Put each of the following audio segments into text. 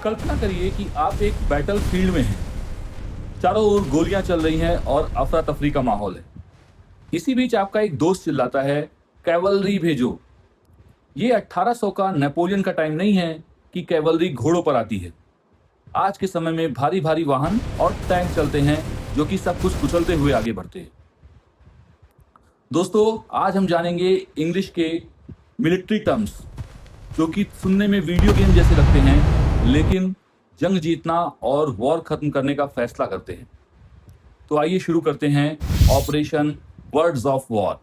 कल्पना करिए कि आप एक बैटल फील्ड में हैं। चारों ओर गोलियां चल रही हैं और अफरा तफरी का माहौल है। इसी बीच आपका एक दोस्त चिल्लाता है, कैवलरी भेजो। ये 1800 का नेपोलियन का टाइम नहीं है कि कैवलरी घोड़ों पर आती है। आज के समय में भारी भारी वाहन और टैंक चलते हैं जो कि सब कुछ कुचलते हुए आगे बढ़ते हैं। दोस्तों, आज हम जानेंगे इंग्लिश के मिलिट्री टर्म्स जो कि सुनने में वीडियो गेम जैसे लगते हैं, लेकिन जंग जीतना और वॉर खत्म करने का फैसला करते हैं। तो आइए शुरू करते हैं ऑपरेशन वर्ड्स ऑफ वॉर।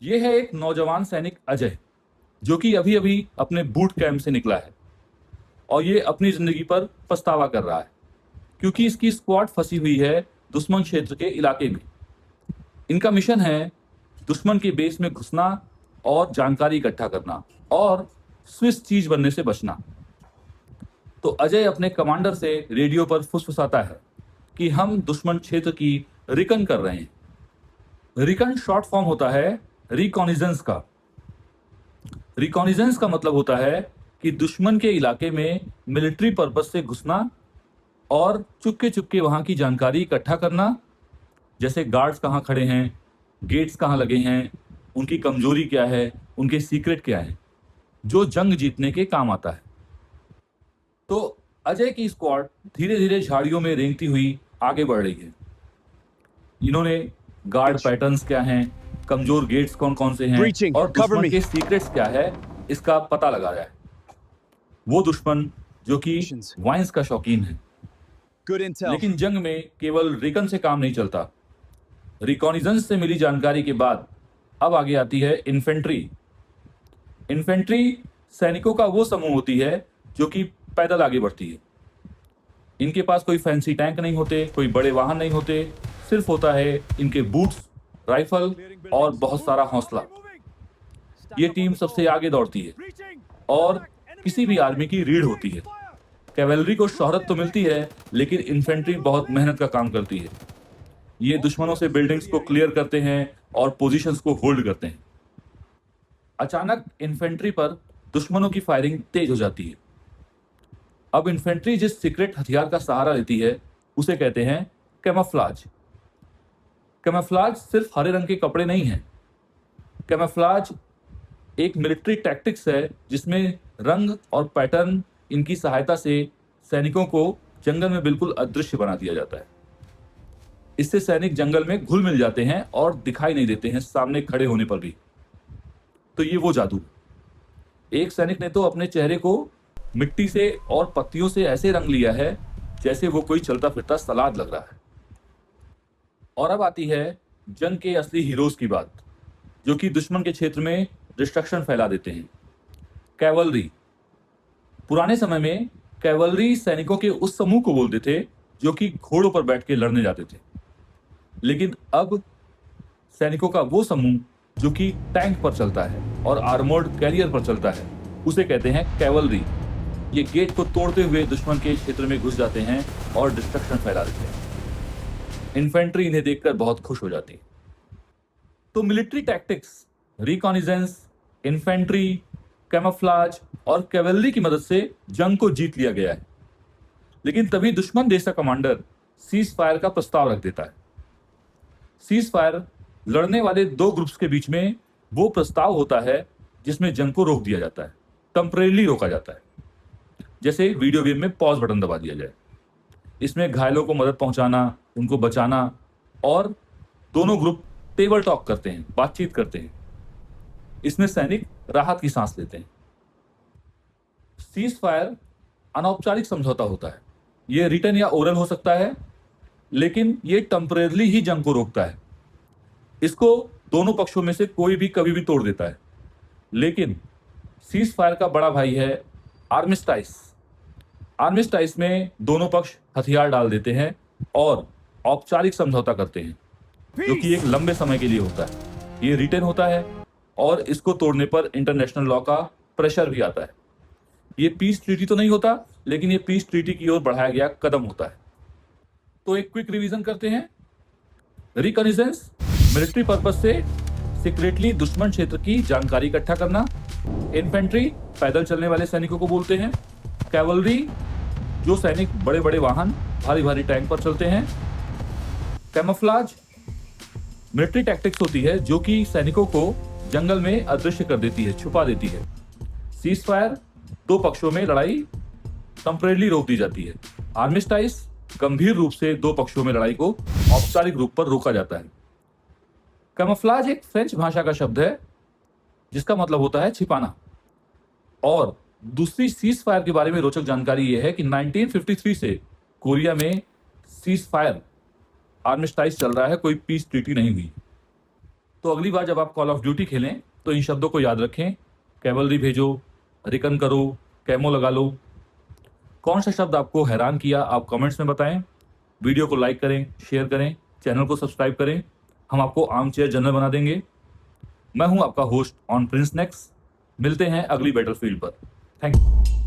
यह है एक नौजवान सैनिक अजय, जो कि अभी अभी अपने बूट कैंप से निकला है और ये अपनी जिंदगी पर पछतावा कर रहा है क्योंकि इसकी स्क्वाड फंसी हुई है दुश्मन क्षेत्र के इलाके में। इनका मिशन है दुश्मन के बेस में घुसना और जानकारी इकट्ठा करना और स्विस चीज बनने से बचना। तो अजय अपने कमांडर से रेडियो पर फुसफुसाता है कि हम दुश्मन क्षेत्र की रिकन कर रहे हैं। रिकन शॉर्ट फॉर्म होता है रिकॉनिजेंस का। रिकॉनिजेंस का मतलब होता है कि दुश्मन के इलाके में मिलिट्री पर्पज से घुसना और चुपके चुपके वहां की जानकारी इकट्ठा करना, जैसे गार्ड्स कहाँ खड़े हैं, गेट्स कहाँ लगे हैं, उनकी कमजोरी क्या है, उनके सीक्रेट क्या है, जो जंग जीतने के काम आता है। तो अजय की स्क्वाड धीरे धीरे झाड़ियों में रेंगती हुई आगे बढ़ रही है। इन्होंने गार्ड पैटर्न्स क्या हैं, कमजोर गेट्स कौन कौन से हैं और दुश्मन के सीक्रेट्स क्या है, इसका पता लगाया है। वो दुश्मन जो कि वाइन्स का शौकीन है। लेकिन जंग में केवल रिकन से काम नहीं चलता। रिकॉनिजेंस से मिली जानकारी के बाद अब आगे आती है इन्फेंट्री। इन्फेंट्री सैनिकों का वो समूह होती है जो कि पैदल आगे बढ़ती है। इनके पास कोई फैंसी टैंक नहीं होते, कोई बड़े वाहन नहीं होते, सिर्फ होता है इनके बूट्स, राइफल और बहुत सारा हौसला। ये टीम सबसे आगे दौड़ती है और किसी भी आर्मी की रीढ़ होती है। कैवेलरी को शोहरत तो मिलती है, लेकिन इन्फेंट्री बहुत मेहनत का काम करती है। ये दुश्मनों से बिल्डिंग्स को क्लियर करते हैं और पोजीशंस को होल्ड करते हैं। अचानक इन्फेंट्री पर दुश्मनों की फायरिंग तेज हो जाती है। अब इन्फेंट्री जिस सीक्रेट हथियार का सहारा लेती है उसे कहते हैं कैमोफ्लाज। कैमोफ्लाज सिर्फ हरे रंग के कपड़े नहीं हैं। कैमोफ्लाज एक मिलिट्री टैक्टिक्स है जिसमें रंग और पैटर्न इनकी सहायता से सैनिकों को जंगल में बिल्कुल अदृश्य बना दिया जाता है। इससे सैनिक जंगल में घुल मिल जाते हैं और दिखाई नहीं देते हैं सामने खड़े होने पर भी। तो ये वो जादू। एक सैनिक ने तो अपने चेहरे को मिट्टी से और पत्तियों से ऐसे रंग लिया है जैसे वो कोई चलता फिरता सलाद लग रहा है। और अब आती है जंग के असली हीरोज की बात, जो कि दुश्मन के क्षेत्र में डिस्ट्रक्शन फैला देते हैं। कैवलरी। पुराने समय में कैवलरी सैनिकों के उस समूह को बोलते थे जो कि घोड़ों पर बैठ के लड़ने जाते थे। लेकिन अब सैनिकों का वो समूह जो कि टैंक पर चलता है और आर्मर्ड कैरियर पर चलता है, उसे कहते हैं कैवलरी। ये गेट को तोड़ते हुए दुश्मन के क्षेत्र में घुस जाते हैं और डिस्ट्रक्शन फैला देते हैं। इन्फेंट्री इन्हें देखकर बहुत खुश हो जाती है। तो मिलिट्री टैक्टिक्स, रिकॉनिजेंस, इन्फेंट्री, कैमोफ्लाज और कैवलरी की मदद से जंग को जीत लिया गया है। लेकिन तभी दुश्मन देश का कमांडर सीज फायर का प्रस्ताव रख देता है। सीज फायर लड़ने वाले दो ग्रुप्स के बीच में वो प्रस्ताव होता है जिसमें जंग को रोक दिया जाता है, टेम्परेरीली रोका जाता है। जैसे वीडियो गेम में पॉज बटन दबा दिया जाए। इसमें घायलों को मदद पहुंचाना, उनको बचाना और दोनों ग्रुप टेबल टॉक करते हैं, बातचीत करते हैं। इसमें सैनिक राहत की सांस लेते हैं। सीज फायर अनौपचारिक समझौता होता है। ये रिटन या ओरल हो सकता है, लेकिन ये टेम्परेरीली ही जंग को रोकता है। इसको दोनों पक्षों में से कोई भी कभी भी तोड़ देता है। लेकिन सीज फायर का बड़ा भाई है आर्मिस्टाइस। आर्मिस्टाइस में दोनों पक्ष हथियार डाल देते हैं और औपचारिक समझौता करते हैं, जो कि एक लंबे समय के लिए होता है। ये रिटन होता है और इसको तोड़ने पर इंटरनेशनल लॉ का प्रेशर भी आता है। ये पीस ट्रीटी तो नहीं होता, लेकिन ये पीस ट्रीटी की ओर बढ़ाया गया कदम होता है। तो एक क्विक रिवीजन करते हैं। रिकॉनिजेंस, मिलिट्री पर्पस से सीक्रेटली दुश्मन क्षेत्र की जानकारी इकट्ठा करना। इन्फेंट्री, पैदल चलने वाले सैनिकों को बोलते हैं। कैवलरी, जो सैनिक बड़े बड़े वाहन भारी भारी टैंक पर चलते हैं। कैमोफ्लाज, मिलिट्री टैक्टिक्स होती है जो कि सैनिकों को जंगल में अदृश्य कर देती है, छुपा देती है। सीज फायर, दो पक्षों में लड़ाई टेम्परेरी रोक दी जाती है। आर्मिस्टाइस, गंभीर रूप से दो पक्षों में लड़ाई को औपचारिक रूप पर रोका जाता है। कैमोफ्लाज एक फ्रेंच भाषा का शब्द है जिसका मतलब होता है छिपाना। और दूसरी सीज फायर के बारे में रोचक जानकारी यह है कि 1953 से कोरिया में सीज फायर आर्मिस्टाइस चल रहा है, कोई पीस ट्रीटी नहीं हुई। तो अगली बार जब आप कॉल ऑफ ड्यूटी खेलें तो इन शब्दों को याद रखें। कैवलरी भेजो, रिकन करो, कैमो लगा लो। कौन सा शब्द आपको हैरान किया आप कमेंट्स में बताएं। वीडियो को लाइक करें, शेयर करें, चैनल को सब्सक्राइब करें। हम आपको आर्मचेयर जनरल बना देंगे। मैं हूं आपका होस्ट ऑन प्रिंस नेक्स्ट। मिलते हैं अगली बैटलफील्ड पर। Thank you.